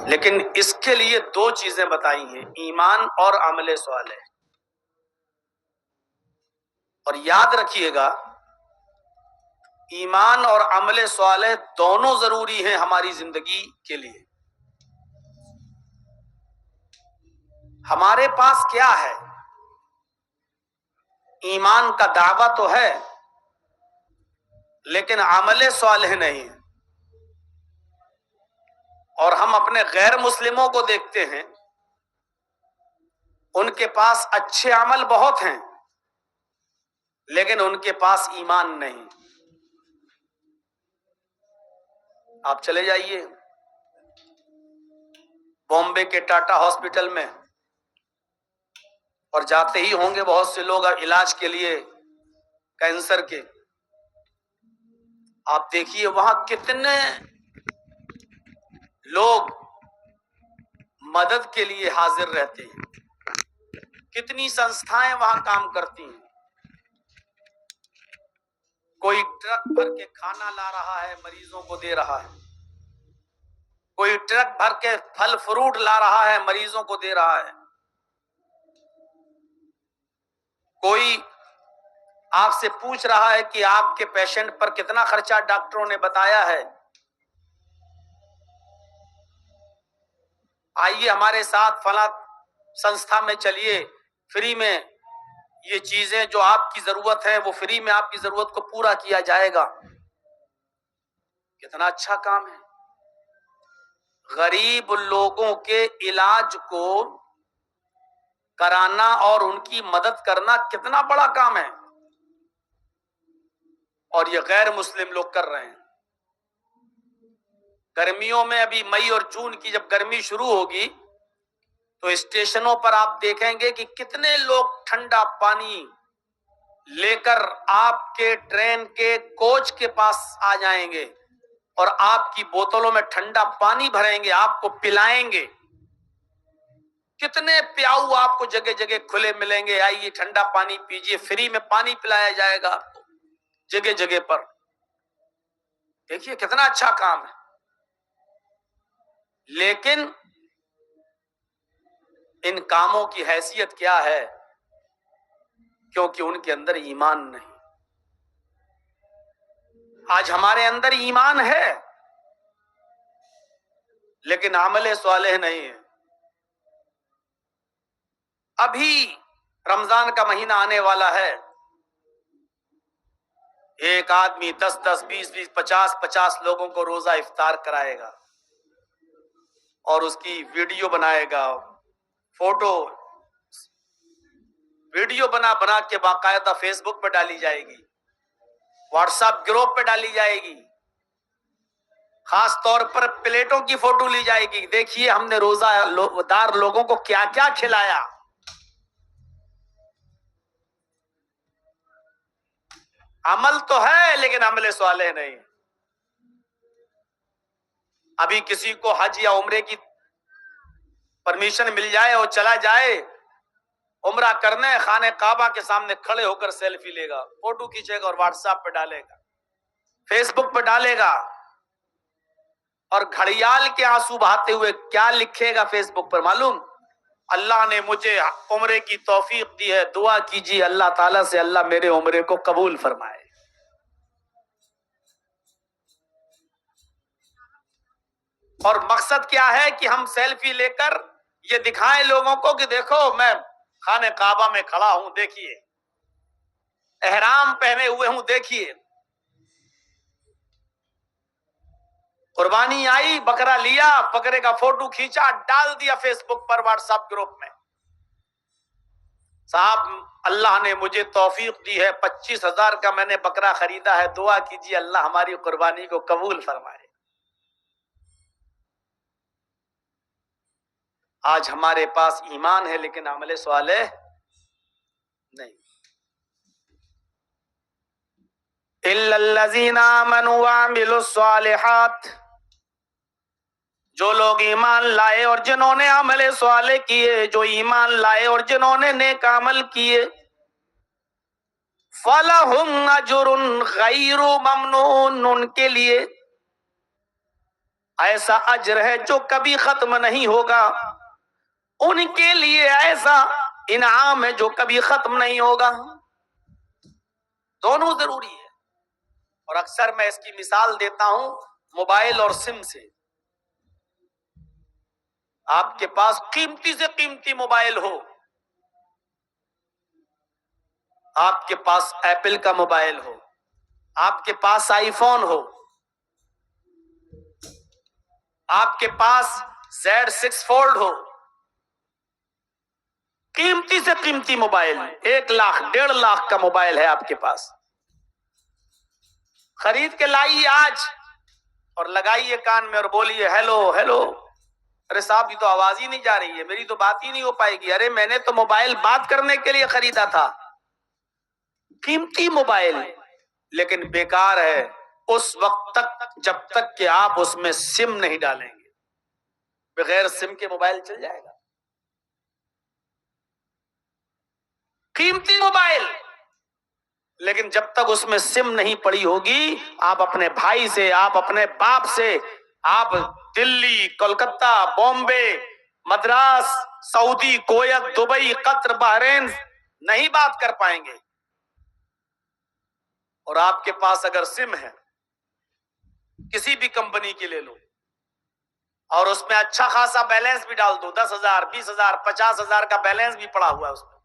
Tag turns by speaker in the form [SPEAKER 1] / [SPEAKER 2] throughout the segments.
[SPEAKER 1] لیکن اس کے لیے دو چیزیں بتائی ہیں، ایمان اور عمل صالح. اور یاد رکھیے گا، ایمان اور عمل صالح دونوں ضروری ہیں ہماری زندگی کے لیے. ہمارے پاس کیا ہے؟ ایمان کا دعویٰ تو ہے لیکن عمل صالح نہیں. اور ہم اپنے غیر مسلموں کو دیکھتے ہیں، ان کے پاس اچھے عمل بہت ہیں لیکن ان کے پاس ایمان نہیں. آپ چلے جائیے بامبے کے ٹاٹا ہاسپٹل میں، اور جاتے ہی ہوں گے بہت سے لوگ علاج کے لیے کینسر کے. آپ دیکھیے وہاں کتنے لوگ مدد کے لیے حاضر رہتے ہیں، کتنی سنستھائیں وہاں کام کرتی ہیں. کوئی ٹرک بھر کے کھانا لا رہا ہے، مریضوں کو دے رہا ہے. کوئی ٹرک بھر کے پھل فروٹ لا رہا ہے، مریضوں کو دے رہا ہے. کوئی آپ سے پوچھ رہا ہے کہ آپ کے پیشنٹ پر کتنا خرچہ ڈاکٹروں نے بتایا ہے، آئیے ہمارے ساتھ فلاں سنستھا میں چلیے، فری میں یہ چیزیں جو آپ کی ضرورت ہے وہ فری میں آپ کی ضرورت کو پورا کیا جائے گا. کتنا اچھا کام ہے. غریب لوگوں کے علاج کو کرانا اور ان کی مدد کرنا کتنا بڑا کام ہے، اور یہ غیر مسلم لوگ کر رہے ہیں. گرمیوں میں ابھی مئی اور جون کی جب گرمی شروع ہوگی تو اسٹیشنوں پر آپ دیکھیں گے کہ کتنے لوگ ٹھنڈا پانی لے کر آپ کے ٹرین کے کوچ کے پاس آ جائیں گے اور آپ کی بوتلوں میں ٹھنڈا پانی بھریں گے، آپ کو پلائیں گے. کتنے پیاؤ آپ کو جگہ جگہ کھلے ملیں گے، آئیے ٹھنڈا پانی پیجیے، فری میں پانی پلایا جائے گا آپ کو جگہ جگہ پر. دیکھیے کتنا اچھا کام ہے. لیکن ان کاموں کی حیثیت کیا ہے؟ کیونکہ ان کے اندر ایمان نہیں. آج ہمارے اندر ایمان ہے لیکن عمل صالح نہیں ہے. ابھی رمضان کا مہینہ آنے والا ہے، ایک آدمی 10 20 50 لوگوں کو روزہ افطار کرائے گا اور اس کی ویڈیو بنائے گا، فوٹو ویڈیو بنا بنا کے باقاعدہ فیس بک پہ ڈالی جائے گی، واٹس ایپ گروپ پہ ڈالی جائے گی. خاص طور پر پلیٹوں کی فوٹو لی جائے گی، دیکھیے ہم نے روزہ دار لوگوں کو کیا کیا کھلایا. عمل تو ہے لیکن عمل صالح نہیں. ابھی کسی کو حج یا عمرے کی پرمیشن مل جائے اور چلا جائے عمرہ کرنے، خانہ کعبہ کے سامنے کھڑے ہو کر سیلفی لے گا، فوٹو کھینچے گا اور واٹس ایپ پہ ڈالے گا، فیس بک پہ ڈالے گا. اور گھڑیال کے آنسو بہاتے ہوئے کیا لکھے گا فیس بک پر معلوم؟ اللہ نے مجھے عمرے کی توفیق دی ہے، دعا کیجیے اللہ تعالیٰ سے اللہ میرے عمرے کو قبول فرمائے. اور مقصد کیا ہے کہ ہم سیلفی لے کر یہ دکھائیں لوگوں کو کہ دیکھو میں خانہ کعبہ میں کھڑا ہوں، دیکھیے احرام پہنے ہوئے ہوں، دیکھیے قربانی آئی، بکرا لیا، بکرے کا فوٹو کھینچا، ڈال دیا فیس بک پر، واٹس ایپ گروپ میں. صاحب اللہ نے مجھے توفیق دی ہے، 25,000 کا میں نے بکرا خریدا ہے، دعا کیجیے اللہ ہماری قربانی کو قبول فرمائے. آج ہمارے پاس ایمان ہے لیکن عمل صالح نہیں. الا الذین آمنوا وعملوا الصالحات، جو لوگ ایمان لائے اور جنہوں نے عمل صالح کیے، جو ایمان لائے اور جنہوں نے نیک عمل کیے، فَلَهُمْ أَجْرٌ غَيْرُ مَمْنُونٍ، ان کے لیے ایسا اجر ہے جو کبھی ختم نہیں ہوگا، ان کے لیے ایسا انعام ہے جو کبھی ختم نہیں ہوگا۔ دونوں ضروری ہے۔ اور اکثر میں اس کی مثال دیتا ہوں موبائل اور سم سے۔ آپ کے پاس قیمتی سے قیمتی موبائل ہو، آپ کے پاس ایپل کا موبائل ہو، آپ کے پاس آئی فون ہو، آپ کے پاس Z6 فولڈ ہو، قیمتی سے قیمتی موبائل، 1 لاکھ 1.5 لاکھ کا موبائل ہے آپ کے پاس، خرید کے لائیے آج اور لگائیے کان میں اور بولیے ہیلو ہیلو۔ ارے صاحب یہ تو آواز ہی نہیں جا رہی ہے، میری تو بات ہی نہیں ہو پائے گی۔ ارے میں نے تو موبائل بات کرنے کے لیے خریدا تھا، قیمتی موبائل، لیکن بیکار ہے اس وقت تک جب تک کہ آپ اس میں سم نہیں ڈالیں گے۔ بغیر سم کے موبائل چل جائے گا؟ قیمتی موبائل، لیکن جب تک اس میں سم نہیں پڑی ہوگی، آپ اپنے بھائی سے، آپ اپنے باپ سے، آپ دلی، کولکتہ، بامبے، مدراس، سعودی، کویت، دبئی، قطر، بحرین نہیں بات کر پائیں گے۔ اور آپ کے پاس اگر سم ہے کسی بھی کمپنی کی لے لو اور اس میں اچھا خاصا بیلنس بھی ڈال دو، 10,000 20,000 50,000 کا بیلنس بھی پڑا ہوا ہے اس میں،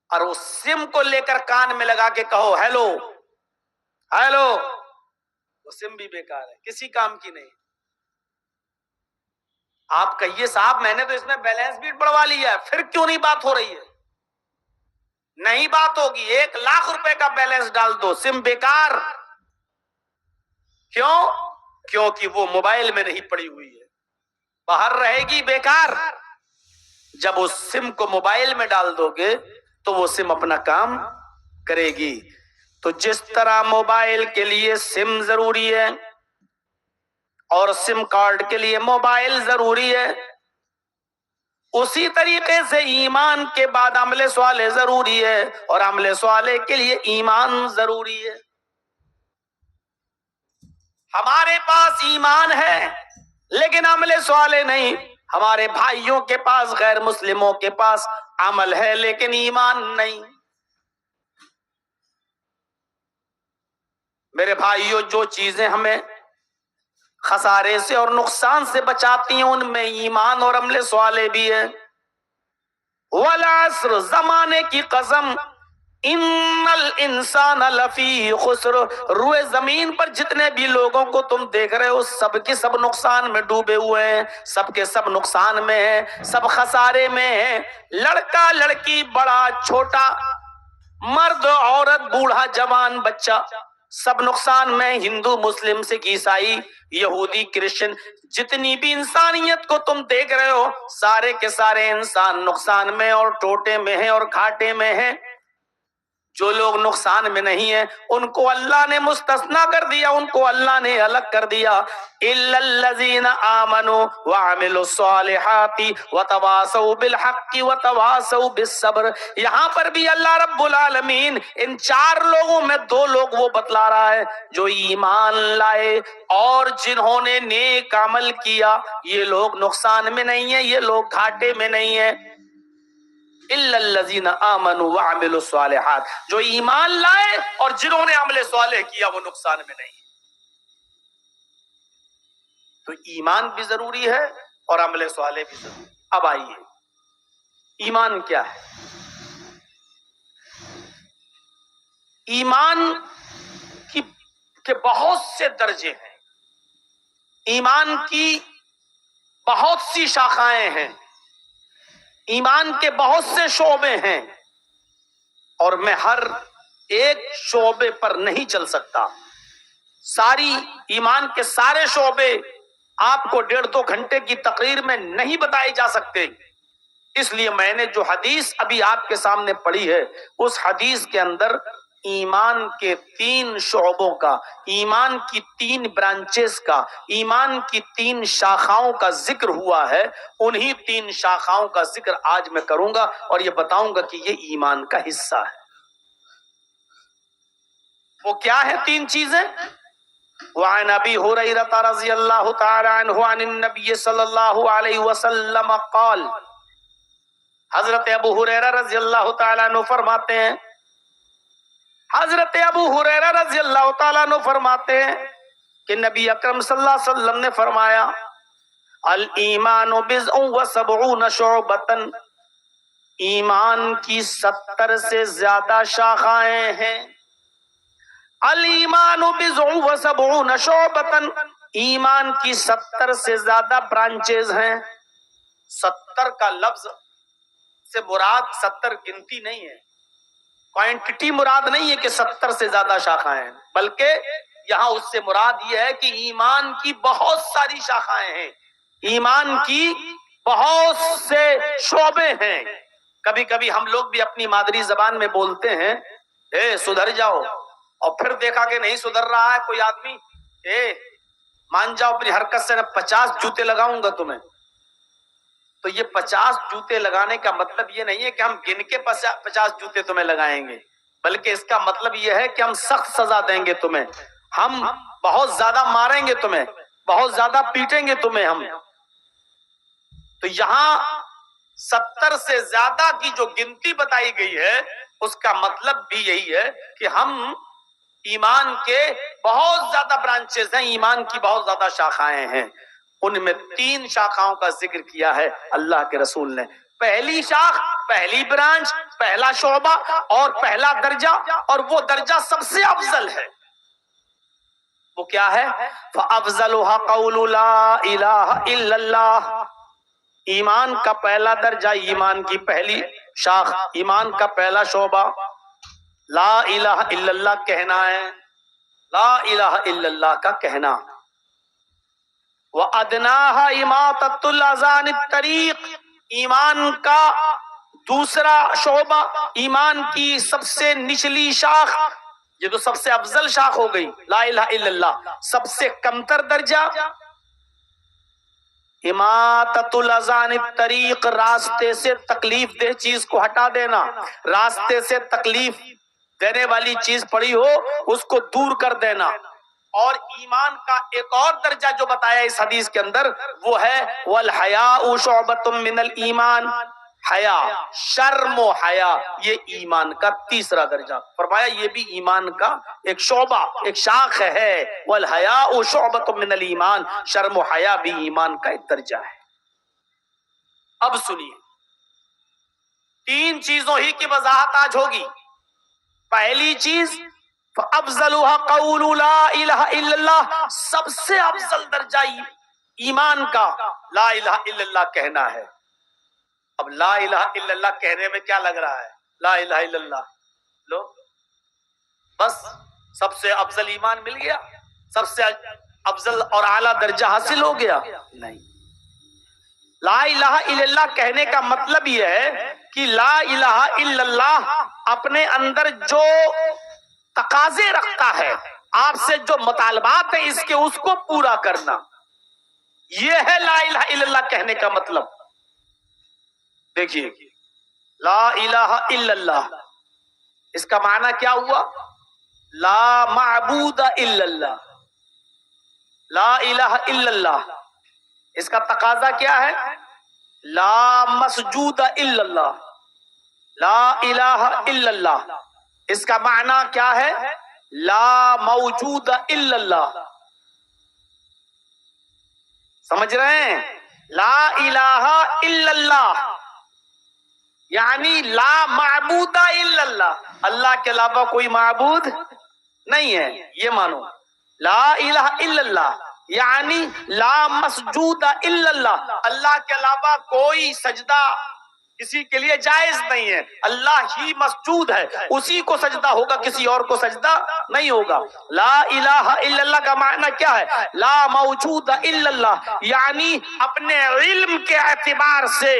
[SPEAKER 1] اور اس سم کو لے کر کان میں لگا کے کہو ہیلو ہیلو، وہ سم بھی بیکار ہے، کسی کام کی نہیں۔ آپ کہیے صاحب میں نے تو اس میں بیلنس بھی بڑھوا لیا ہے، پھر کیوں نہیں بات ہو رہی ہے؟ نہیں بات ہوگی، 1 لاکھ روپے کا بیلنس ڈال دو، سم بیکار۔ کیوں؟ کیونکہ وہ موبائل میں نہیں پڑی ہوئی ہے، باہر رہے گی، بیکار۔ جب اس سم کو موبائل میں ڈال دو گے تو وہ سم اپنا کام کرے گی۔ تو جس طرح موبائل کے لیے سم ضروری ہے اور سم کارڈ کے لیے موبائل ضروری ہے، اسی طریقے سے ایمان کے بعد عمل صالح ضروری ہے اور عمل صالح کے لیے ایمان ضروری ہے۔ ہمارے پاس ایمان ہے لیکن عمل صالح نہیں، ہمارے بھائیوں کے پاس، غیر مسلموں کے پاس عمل ہے لیکن ایمان نہیں۔ میرے بھائیوں، جو چیزیں ہمیں خسارے سے اور نقصان سے بچاتی ہیں ان میں ایمان اور عمل صالح بھی ہے۔ والعصر، زمانے کی قسم، ان الانسان لفی خسر، روئے زمین پر جتنے بھی لوگوں کو تم دیکھ رہے ہو سب کے سب نقصان میں ڈوبے ہوئے ہیں، سب کے سب نقصان میں ہیں، سب خسارے میں ہیں، لڑکا لڑکی، بڑا چھوٹا، مرد عورت، بوڑھا جوان بچہ، سب نقصان میں، ہندو مسلم سکھ عیسائی یہودی کرسچن، جتنی بھی انسانیت کو تم دیکھ رہے ہو سارے کے سارے انسان نقصان میں اور ٹوٹے میں ہیں اور گھاٹے میں ہیں۔ جو لوگ نقصان میں نہیں ہیں ان کو اللہ نے مستثنا کر دیا، ان کو اللہ نے الگ کر دیا۔ الا الذین آمنوا وعملوا الصالحات وتواصوا بالحق وتواصوا بالصبر، یہاں پر بھی اللہ رب العالمین ان 4 لوگوں میں 2 لوگ وہ بتلا رہا ہے جو ایمان لائے اور جنہوں نے نیک عمل کیا، یہ لوگ نقصان میں نہیں ہیں، یہ لوگ گھاٹے میں نہیں ہیں۔ الا الذین آمنوا وعملوا الصالحات، جو ایمان لائے اور جنہوں نے عمل صالح کیا وہ نقصان میں نہیں۔ تو ایمان بھی ضروری ہے اور عمل صالح بھی ضروری ہے۔ اب آئیے، ایمان کیا ہے؟ ایمان کے بہت سے درجے ہیں، ایمان کی بہت سی شاخائیں ہیں، ایمان کے بہت سے شعبے ہیں، اور میں ہر ایک شعبے پر نہیں چل سکتا۔ ساری ایمان کے سارے شعبے آپ کو 1.5-2 گھنٹے کی تقریر میں نہیں بتائے جا سکتے، اس لیے میں نے جو حدیث ابھی آپ کے سامنے پڑھی ہے اس حدیث کے اندر ایمان کے 3 شعبوں کا، ایمان کی 3 برانچز کا، ایمان کی 3 شاخاؤں کا ذکر ہوا ہے۔ انہی 3 شاخاؤں کا ذکر آج میں کروں گا اور یہ بتاؤں گا کہ یہ ایمان کا حصہ ہے۔ وہ کیا ہے 3 چیزیں؟ وعن ابی ہریرہ رضی اللہ تعالی عنہ عن النبی صلی اللہ علیہ وسلم قال، حضرت ابو ہریرہ رضی اللہ تعالیٰ عنہ فرماتے ہیں، حضرت ابو ہریرہ رضی اللہ تعالیٰ عنہ فرماتے ہیں کہ نبی اکرم صلی اللہ علیہ وسلم نے فرمایا، الایمان بضع و سبعون شعبۃ، ایمان کی 70 سے زیادہ شاخائیں ہیں۔ الایمان بضع و سبعون شعبۃ، ایمان کی 70 سے زیادہ برانچز ہیں۔ 70 کا لفظ سے مراد 70 گنتی نہیں ہے، کوانٹٹی مراد نہیں ہے کہ 70 سے زیادہ شاخائیں ہیں، بلکہ یہاں اس سے مراد یہ ہے کہ ایمان کی بہت ساری شاخائیں ہیں، ایمان کی بہت سے شعبے ہیں۔ کبھی کبھی ہم لوگ بھی اپنی مادری زبان میں بولتے ہیں، اے سدھر جاؤ، اور پھر دیکھا کہ نہیں سدھر رہا ہے کوئی آدمی، اے مان جاؤ اپنی حرکت سے، نہ 50 جوتے لگاؤں گا تمہیں۔ تو یہ 50 جوتے لگانے کا مطلب یہ نہیں ہے کہ ہم گن کے 50 جوتے تمہیں لگائیں گے، بلکہ اس کا مطلب یہ ہے کہ ہم سخت سزا دیں گے تمہیں، ہم بہت زیادہ ماریں گے تمہیں، بہت زیادہ پیٹیں گے تمہیں ہم۔ تو یہاں 70 سے زیادہ کی جو گنتی بتائی گئی ہے، اس کا مطلب بھی یہی ہے کہ ہم ایمان کے بہت زیادہ برانچز ہیں، ایمان کی بہت زیادہ شاخائیں ہیں۔ ان میں 3 شاخاؤں کا ذکر کیا ہے اللہ کے رسول نے۔ پہلی شاخ، پہلی برانچ، پہلا شعبہ اور پہلا درجہ، اور وہ درجہ سب سے افضل ہے، وہ کیا ہے؟ فَأَفْضَلُهَا قَوْلُ لَا إِلَهَ إِلَّا اللَّهِ، ایمان کا پہلا درجہ، ایمان کی پہلی شاخ، ایمان کا پہلا شعبہ لا الہ الا اللہ کہنا ہے، لا الہ الا اللہ کا کہنا۔ وَأَدْنَاهَا إِمَاطَةُ الْأَذَى عَنِ الطَّرِيقِ، ایمان کا دوسرا شعبہ، ایمان کی سب سے نچلی شاخ، یہ تو سب سے افضل شاخ ہو گئی لا الہ الا اللہ، سب سے کمتر درجہ اماطۃ الاذی عن الطریق، راستے سے تکلیف دہ چیز کو ہٹا دینا، راستے سے تکلیف دینے والی چیز پڑی ہو اس کو دور کر دینا۔ اور ایمان کا ایک اور درجہ جو بتایا اس حدیث کے اندر وہ ہے والحیاء شعبۃ من الایمان، حیا، شرم و حیا، یہ ایمان کا تیسرا درجہ، فرمایا یہ بھی ایمان کا ایک شعبہ، ایک شاخ ہے۔ والحیاء شعبۃ من الایمان، شرم و حیا بھی ایمان کا ایک درجہ ہے۔ اب سنیے، 3 چیزوں ہی کی وضاحت آج ہوگی۔ پہلی چیز فَأَفْضَلُهَا قَوْلُ لَا إِلَهَ إِلَّا اللَّهِ، سب سے افضل درجہ ایمان کا لا الہ الا اللہ کہنا ہے۔ اب لا الہ الا اللہ کہنے میں کیا لگ رہا ہے؟ لا الہ الا اللہ لو بس سب سے افضل ایمان مل گیا، سب سے افضل اور اعلیٰ درجہ حاصل ہو گیا؟ نہیں، لا الہ الا اللہ کہنے کا مطلب یہ ہے کہ لا الہ الا اللہ اپنے اندر جو تقاضے رکھتا ہے، آپ سے جو مطالبات ہیں اس کو پورا کرنا، یہ ہے لا الہ الا اللہ کہنے کا مطلب۔ دیکھیے لا الہ الا اللہ اس کا معنی کیا ہوا؟ لا معبود الا اللہ، لا الہ الا اللہ اس کا تقاضا کیا ہے؟ لا مسجود الا اللہ، لا الہ الا اللہ اس کا معنی کیا ہے؟ لا موجود الا اللہ۔ سمجھ رہے ہیں؟ لا الہ الا اللہ یعنی لا معبود الا اللہ، اللہ کے علاوہ کوئی معبود نہیں ہے، یہ مانو۔ لا الہ الا اللہ یعنی لا مسجود الا اللہ، اللہ کے علاوہ کوئی سجدہ کسی کے لیے جائز نہیں ہے، اللہ ہی مسجود ہے، اسی کو سجدہ ہوگا، کسی اور کو سجدہ نہیں ہوگا۔ لا الہ الا اللہ کا معنی کیا ہے؟ لا موجود الا اللہ یعنی اپنے علم کے اعتبار سے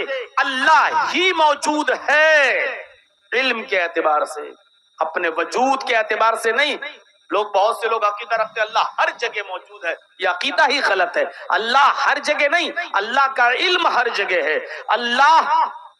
[SPEAKER 1] اللہ ہی موجود ہے، علم کے اعتبار سے، اپنے وجود کے اعتبار سے نہیں۔ بہت سے لوگ عقیدہ رکھتے ہیں اللہ ہر جگہ موجود ہے، یہ عقیدہ ہی غلط ہے۔ اللہ ہر جگہ نہیں، اللہ کا علم ہر جگہ ہے۔ اللہ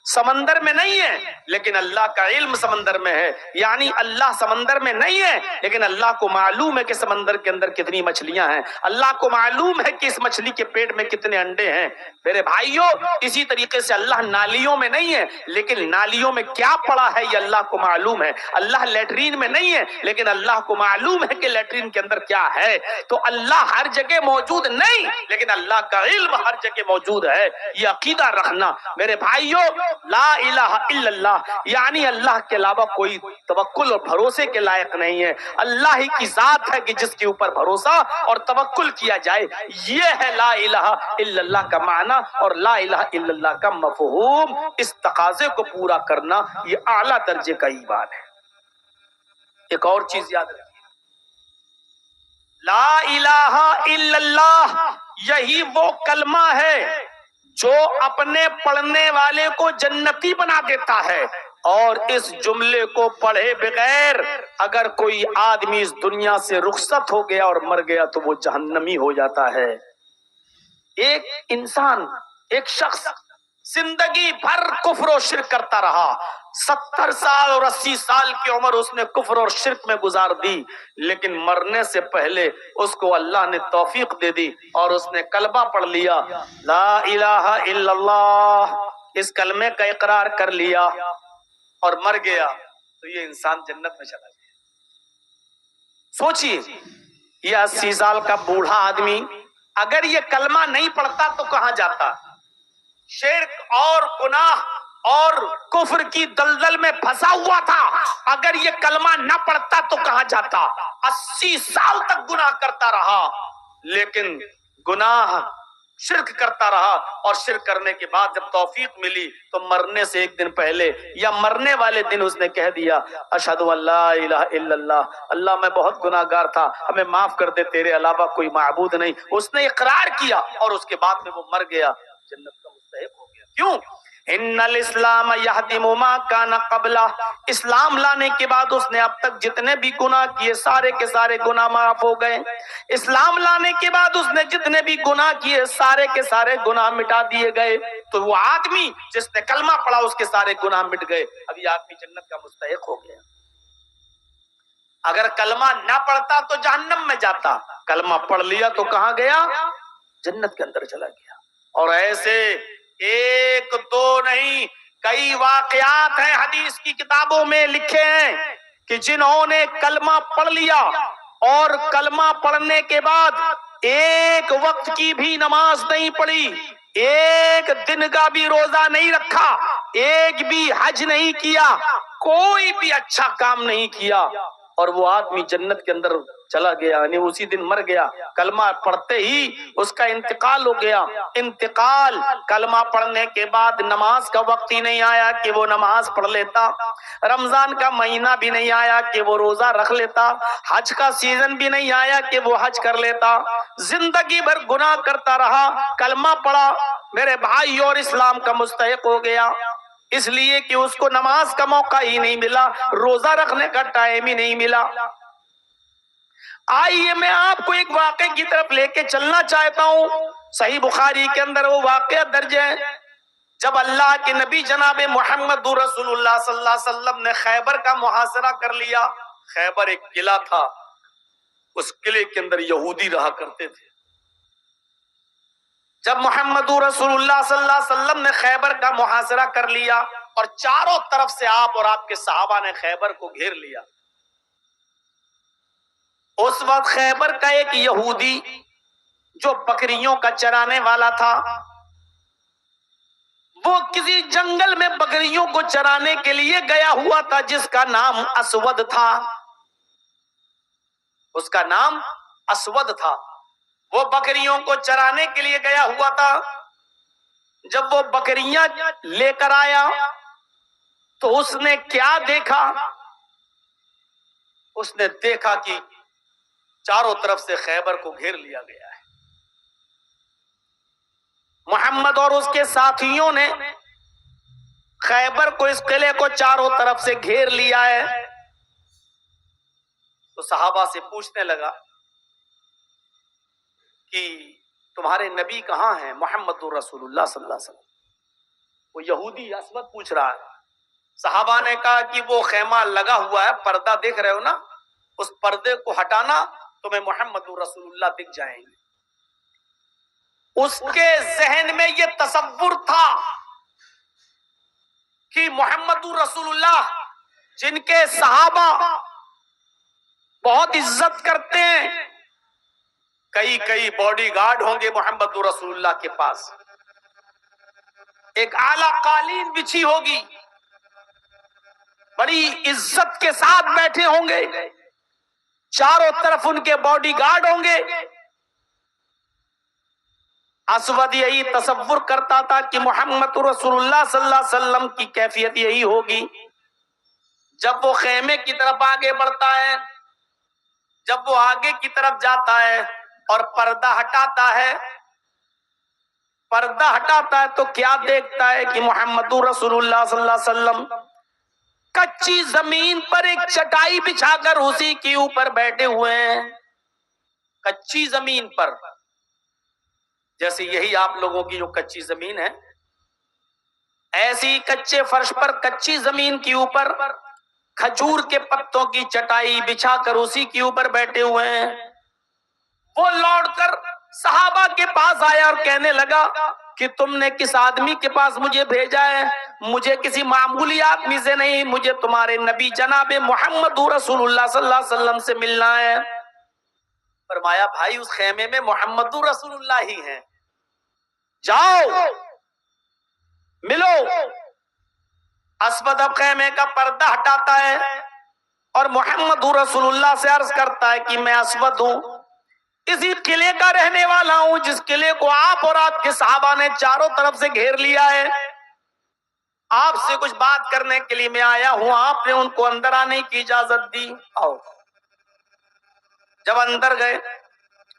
[SPEAKER 1] سمندر میں نہیں ہے لیکن اللہ کا علم سمندر میں ہے، یعنی اللہ سمندر میں نہیں ہے لیکن اللہ کو معلوم ہے کہ سمندر کے اندر کتنی مچھلیاں ہیں، اللہ کو معلوم ہے کہ اس مچھلی کے پیٹ میں کتنے انڈے ہیں۔ میرے بھائیوں، اسی طریقے سے اللہ نالیوں میں نہیں ہے لیکن نالیوں میں کیا پڑا ہے یہ اللہ کو معلوم ہے، اللہ لیٹرین میں نہیں ہے لیکن اللہ کو معلوم ہے کہ لیٹرین کے اندر کیا ہے۔ تو اللہ ہر جگہ موجود نہیں لیکن اللہ کا علم ہر جگہ موجود ہے، یہ عقیدہ رکھنا۔ میرے بھائیوں، لا الہ الا اللہ، یعنی اللہ کے علاوہ کوئی توکل اور بھروسے کے لائق نہیں ہے، اللہ ہی کی ذات ہے کہ جس کے اوپر بھروسہ اور توکل کیا جائے، یہ ہے لا الہ الا اللہ کا معنی اور لا الہ الا اللہ کا مفہوم۔ اس تقاضے کو پورا کرنا یہ اعلیٰ درجے کا ایمان ہے۔ ایک اور چیز یاد رکھیے، لا الہ الا اللہ یہی وہ کلمہ ہے جو اپنے پڑھنے والے کو جنتی بنا دیتا ہے، اور اس جملے کو پڑھے بغیر اگر کوئی آدمی اس دنیا سے رخصت ہو گیا اور مر گیا تو وہ جہنمی ہو جاتا ہے۔ ایک انسان، ایک شخص زندگی بھر کفر و شرک کرتا رہا، 70 سال اور 80 سال کی عمر اس نے کفر اور شرک میں گزار دی، لیکن مرنے سے پہلے اس کو اللہ نے توفیق دے دی اور اس نے کلمہ پڑھ لیا، لا الہ الا اللہ، اس کلمے کا اقرار کر لیا اور مر گیا، تو یہ انسان جنت میں چلا گیا۔ سوچئے، یہ 80 سال کا بوڑھا آدمی اگر یہ کلمہ نہیں پڑھتا تو کہاں جاتا؟ شرک اور گناہ اور کفر کی دلدل میں پھنسا ہوا تھا، اگر یہ کلمہ نہ پڑھتا تو کہاں جاتا؟ 80 سال تک گناہ کرتا رہا، لیکن گناہ شرک کرتا رہا، اور شرک کرنے کے بعد جب توفیق ملی تو مرنے سے ایک دن پہلے یا مرنے والے دن اس نے کہہ دیا، اشہد ان لا الہ الا اللہ، اللہ میں بہت گناہ گار تھا، ہمیں معاف کر دے، تیرے علاوہ کوئی معبود نہیں۔ اس نے اقرار کیا اور اس کے بعد میں وہ مر گیا، جنت کا مستحق ہو گیا۔ کیوں؟ ان الاسلام یہدم ما کان قبلہ، اسلام لانے کے بعد اس نے اب تک جتنے بھی گناہ کیے سارے کے سارے گناہ معاف ہو گئے، اسلام لانے کے بعد اس نے جتنے بھی گناہ کیے سارے کے سارے گناہ مٹا دیے گئے۔ تو وہ آدمی جس نے کلمہ پڑھا اس کے سارے گناہ مٹ گئے، اب یہ آدمی جنت کا مستحق ہو گیا۔ اگر کلمہ نہ پڑھتا تو جہنم میں جاتا، کلمہ پڑھ لیا تو کہاں گیا؟ جنت کے اندر چلا گیا۔ اور ایسے ایک دو نہیں، کئی واقعات ہیں حدیث کی کتابوں میں لکھے ہیں کہ جنہوں نے کلمہ پڑھ لیا اور کلمہ پڑھنے کے بعد ایک وقت کی بھی نماز نہیں پڑھی، ایک دن کا بھی روزہ نہیں رکھا، ایک بھی حج نہیں کیا، کوئی بھی اچھا کام نہیں کیا، اور وہ آدمی جنت کے اندر چلا گیا، یعنی اسی دن مر گیا، کلمہ پڑھتے ہی اس کا انتقال ہو گیا۔ انتقال، کلمہ پڑھنے کے بعد نماز کا وقت ہی نہیں آیا کہ وہ نماز پڑھ لیتا، رمضان کا مہینہ بھی نہیں آیا کہ وہ روزہ رکھ لیتا، حج کا سیزن بھی نہیں آیا کہ وہ حج کر لیتا، زندگی بھر گناہ کرتا رہا، کلمہ پڑھا، میرے بھائی، اور اسلام کا مستحق ہو گیا، اس لیے کہ اس کو نماز کا موقع ہی نہیں ملا، روزہ رکھنے کا ٹائم ہی نہیں ملا۔ آئیے میں آپ کو ایک واقعے کی طرف لے کے چلنا چاہتا ہوں، صحیح بخاری کے اندر وہ واقعہ درج ہے، جب اللہ کے نبی جناب محمد رسول اللہ صلی اللہ علیہ وسلم نے خیبر کا محاصرہ کر لیا۔ خیبر ایک قلعہ تھا، اس قلعے کے اندر یہودی رہا کرتے تھے۔ جب محمد رسول اللہ صلی اللہ علیہ وسلم نے خیبر کا محاصرہ کر لیا اور چاروں طرف سے آپ اور آپ کے صحابہ نے خیبر کو گھیر لیا، اس وقت خیبر کا ایک یہودی جو بکریوں کا چرانے والا تھا، وہ کسی جنگل میں بکریوں کو چرانے کے لیے گیا ہوا تھا، جس کا نام اسود تھا، اس کا نام اسود تھا۔ وہ بکریوں کو چرانے کے لیے گیا ہوا تھا، جب وہ بکریاں لے کر آیا تو اس نے کیا دیکھا؟ اس نے دیکھا کہ چاروں طرف سے خیبر کو گھیر لیا گیا ہے، محمد اور اس کے ساتھیوں نے خیبر کو، اس قلعے کو چاروں طرف سے گھیر لیا ہے۔ تو صحابہ سے پوچھنے لگا کہ تمہارے نبی کہاں ہیں؟ محمد رسول اللہ صلی اللہ علیہ وسلم۔ وہ یہودی اسود پوچھ رہا ہے. صحابہ نے کہا کہ وہ خیمہ لگا ہوا ہے، پردہ دیکھ رہے ہو نا، اس پردے کو ہٹانا، تمہیں محمد رسول اللہ دکھ جائیں گے. اس کے ذہن میں یہ تصور تھا کہ محمد رسول اللہ جن کے صحابہ بہت عزت کرتے ہیں، کئی باڈی گارڈ ہوں گے محمد رسول اللہ کے پاس، ایک اعلیٰ قالین بچھی ہوگی، بڑی عزت کے ساتھ بیٹھے ہوں گے، چاروں طرف ان کے باڈی گارڈ ہوں گے. اسود یہی تصور کرتا تھا کہ محمد رسول اللہ صلی اللہ علیہ وسلم کی کیفیت یہی ہوگی. جب وہ خیمے کی طرف آگے بڑھتا ہے، جب وہ آگے کی طرف جاتا ہے اور پردہ ہٹاتا ہے تو کیا دیکھتا ہے کہ محمد رسول اللہ صلی اللہ علیہ وسلم کچی زمین پر ایک چٹائی بچھا کر اسی کے اوپر بیٹھے ہوئے ہیں. کچی زمین پر، جیسے یہی آپ لوگوں کی جو کچی زمین ہے، ایسی کچے فرش پر، کچی زمین کے اوپر کھجور کے پتوں کی چٹائی بچھا کر اسی کے اوپر بیٹھے ہوئے ہیں. وہ لوٹ کر صحابہ کے پاس آیا اور کہنے لگا کہ تم نے کس آدمی کے پاس مجھے بھیجا ہے؟ مجھے کسی معمولی آدمی سے نہیں، مجھے تمہارے نبی جناب محمد رسول اللہ صلی اللہ علیہ وسلم سے ملنا ہے. فرمایا بھائی اس خیمے میں محمد رسول اللہ ہی ہیں، جاؤ ملو. اسود اب خیمے کا پردہ ہٹاتا ہے اور محمد رسول اللہ سے عرض کرتا ہے کہ میں اسود ہوں، اسی قلعے کا رہنے والا ہوں جس قلعے کو آپ اور آپ کے صحابہ نے چاروں طرف سے گھیر لیا ہے. آپ سے کچھ بات کرنے کے لیے میں آیا ہوں. آپ نے ان کو اندر آنے کی اجازت دی. آؤ. جب اندر گئے،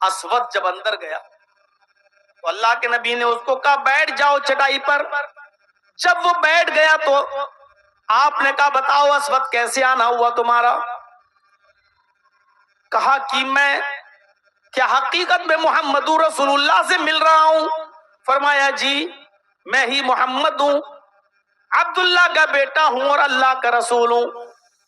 [SPEAKER 1] اسود جب اندر گیا تو اللہ کے نبی نے اس کو کہا بیٹھ جاؤ چٹائی پر. جب وہ بیٹھ گیا تو آپ نے کہا بتاؤ اسود کیسے آنا ہوا تمہارا؟ کہا کہ میں کیا حقیقت میں محمد رسول اللہ سے مل رہا ہوں؟ فرمایا جی میں ہی محمد ہوں، عبداللہ کا بیٹا ہوں اور اللہ کا رسول ہوں،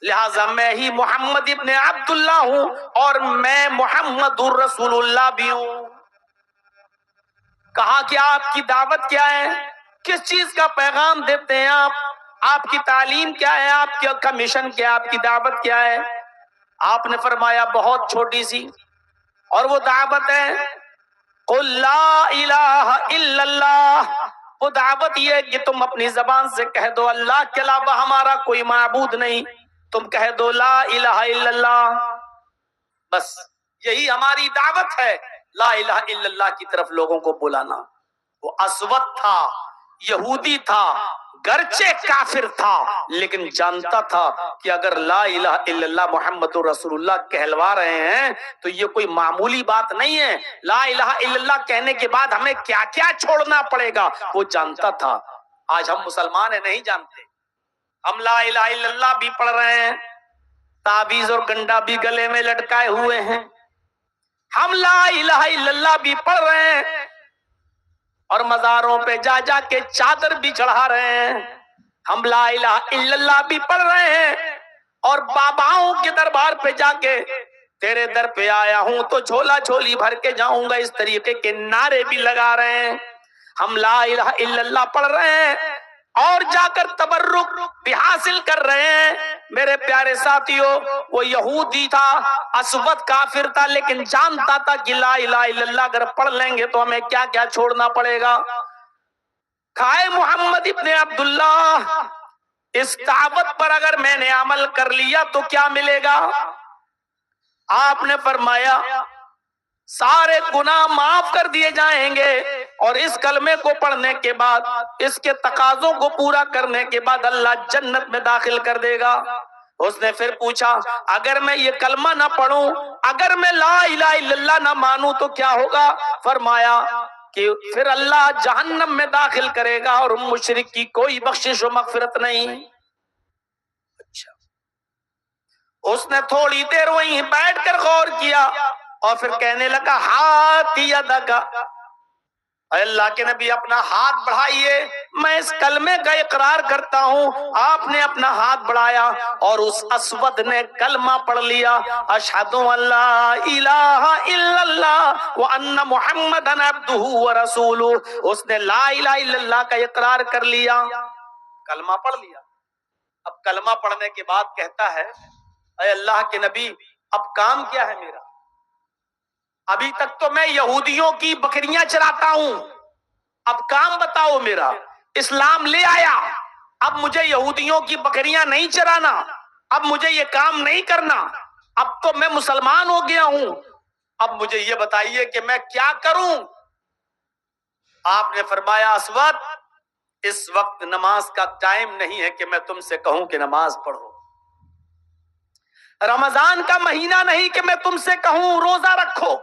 [SPEAKER 1] لہٰذا میں ہی محمد ابن عبداللہ ہوں اور میں محمد رسول اللہ بھی ہوں. کہا کہ آپ کی دعوت کیا ہے؟ کس چیز کا پیغام دیتے ہیں آپ کی تعلیم کیا ہے؟ آپ کا مشن کیا ہے؟ آپ کی دعوت کیا ہے؟ آپ نے فرمایا بہت چھوٹی سی، اور وہ دعوت ہے قل لا الہ الا اللہ. وہ دعوت یہ ہے کہ تم اپنی زبان سے کہہ دو اللہ کے علاوہ ہمارا کوئی معبود نہیں. تم کہہ دو لا الہ الا اللہ، بس یہی ہماری دعوت ہے، لا الہ الا اللہ کی طرف لوگوں کو بلانا. وہ اسود تھا، یہودی تھا، گرچہ کافر تھا، لیکن جانتا تھا کہ اگر لا الہ الا اللہ محمد رسول اللہ کہلوا رہے ہیں تو یہ کوئی معمولی بات نہیں ہے. لا الہ الا اللہ کہنے کے بعد ہمیں کیا کیا چھوڑنا پڑے گا وہ جانتا تھا. آج ہم مسلمان ہیں نہیں جانتے. ہم لا الہ الا اللہ بھی پڑھ رہے ہیں، تعویذ اور گنڈا بھی گلے میں لٹکائے ہوئے ہیں. ہم لا الہ الا اللہ بھی پڑھ رہے ہیں اور مزاروں پہ جا جا کے چادر بھی چڑھا رہے ہیں. ہم لا الہ الا اللہ بھی پڑھ رہے ہیں اور باباؤں کے دربار پہ جا کے تیرے در پہ آیا ہوں تو جھولا جھولی بھر کے جاؤں گا، اس طریقے کے نعرے بھی لگا رہے ہیں. ہم لا الہ الا اللہ پڑھ رہے ہیں اور جا کر تبرک بھی حاصل کر رہے ہیں. میرے پیارے ساتھیوں، وہ یہودی تھا، اسود کافر تھا، لیکن جانتا تھا کہ لا الہ الا اللہ اگر پڑھ لیں گے تو ہمیں کیا کیا چھوڑنا پڑے گا. کھائے محمد ابن عبداللہ، اس دعوت پر اگر میں نے عمل کر لیا تو کیا ملے گا؟ آپ نے فرمایا سارے گناہ معاف کر دیے جائیں گے اور اس کلمے کو پڑھنے کے بعد، اس کے تقاضوں کو پورا کرنے کے بعد اللہ جنت میں داخل کر دے گا. اس نے پھر پوچھا اگر میں یہ کلمہ نہ پڑھوں، اگر میں لا الہ الا اللہ نہ مانوں تو کیا ہوگا؟ فرمایا کہ پھر اللہ جہنم میں داخل کرے گا اور مشرک کی کوئی بخشش و مغفرت نہیں. اچھا، اس نے تھوڑی دیر وہیں بیٹھ کر غور کیا اور پھر کہنے لگا ہاتھ یدک، اے اللہ کے نبی اپنا ہاتھ بڑھائیے، میں اس کلمے کا اقرار کرتا ہوں۔ آپ نے اپنا ہاتھ بڑھایا اور اس اسود نے کلمہ پڑھ لیا، اشہد ان لا الہ الا اللہ وان محمدن عبدہ ورسولہ۔ اس نے لا الہ الا اللہ کا اقرار کر لیا، کلمہ پڑھ لیا۔ اب کلمہ پڑھنے کے بعد کہتا ہے اے اللہ کے نبی اب کام کیا ہے میرا؟ ابھی تک تو میں یہودیوں کی بکریاں چراتا ہوں، اب کام بتاؤ میرا۔ اسلام لے آیا، اب مجھے یہودیوں کی بکریاں نہیں چرانا، اب مجھے یہ کام نہیں کرنا، اب تو میں مسلمان ہو گیا ہوں، اب مجھے یہ بتائیے کہ میں کیا کروں؟ آپ نے فرمایا اسود اس وقت نماز کا ٹائم نہیں ہے کہ میں تم سے کہوں کہ نماز پڑھو، رمضان کا مہینہ نہیں کہ میں تم سے کہوں روزہ رکھو،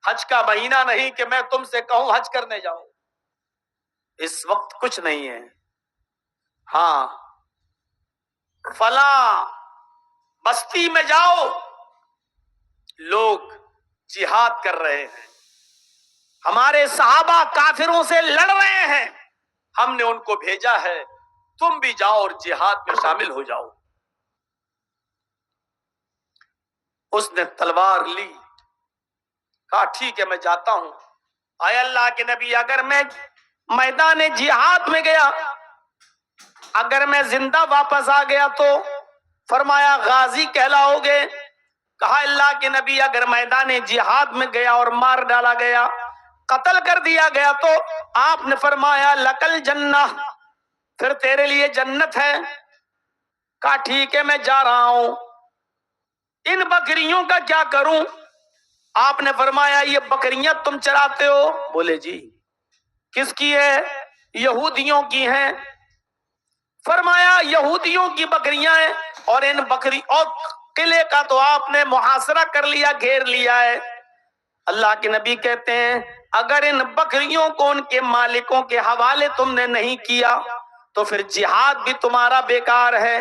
[SPEAKER 1] حج کا مہینہ نہیں کہ میں تم سے کہوں حج کرنے جاؤ، اس وقت کچھ نہیں ہے۔ ہاں فلاں بستی میں جاؤ، لوگ جہاد کر رہے ہیں، ہمارے صحابہ کافروں سے لڑ رہے ہیں، ہم نے ان کو بھیجا ہے، تم بھی جاؤ اور جہاد میں شامل ہو جاؤ۔ اس نے تلوار لی، کہا ٹھیک ہے میں جاتا ہوں۔ اے اللہ کے نبی اگر میں میدان جہاد میں گیا، اگر میں زندہ واپس آ گیا تو فرمایا غازی کہلاؤ گے۔ کہا اللہ کے نبی اگر میدان جہاد میں گیا اور مار ڈالا گیا، قتل کر دیا گیا تو آپ نے فرمایا لکل جنہ، پھر تیرے لیے جنت ہے۔ کہا ٹھیک ہے میں جا رہا ہوں، ان بکریوں کا کیا کروں؟ آپ نے فرمایا یہ بکریاں تم چراتے ہو؟ بولے جی۔ کس کی ہے؟ یہودیوں کی ہیں۔ فرمایا یہودیوں کی بکریاں ہیں، اور ان بکری اور قلعے کا تو آپ نے محاصرہ کر لیا، گھیر لیا ہے۔ اللہ کے نبی کہتے ہیں اگر ان بکریوں کو ان کے مالکوں کے حوالے تم نے نہیں کیا تو پھر جہاد بھی تمہارا بیکار ہے۔